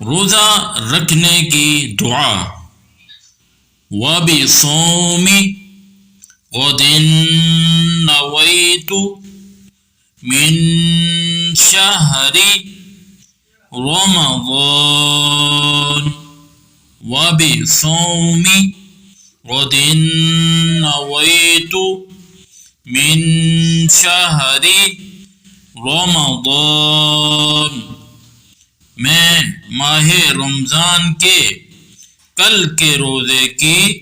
روزہ رکھنے کی دعا۔ وَبِصَوْمِ غَدٍ نَوَيْتُ مِن شَهْرِ رَمَضَانَ وَبِصَوْمِ غَدٍ نَوَيْتُ مِن شَهْرِ رَمَضَانَ، میں ماہ رمضان کے کل کے روزے کی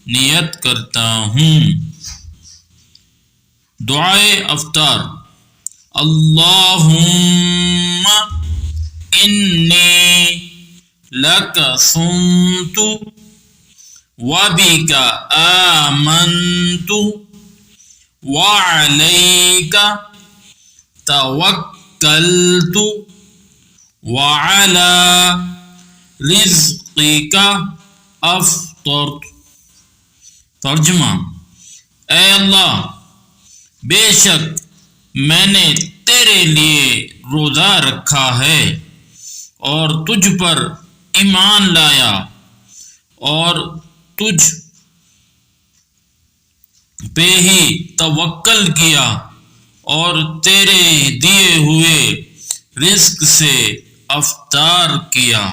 نیت کرتا ہوں۔ دعائے افطار۔ اللہم انی لک صمت وبک آمنت وعلیک توکلت وعلی رزقک افطرت۔ ترجمہ: اے اللہ، بے شک میں نے تیرے لیے روزہ رکھا ہے اور تجھ پر ایمان لایا اور تجھ پہ ہی توکل کیا اور تیرے دیے ہوئے رزق سے افطار کیا۔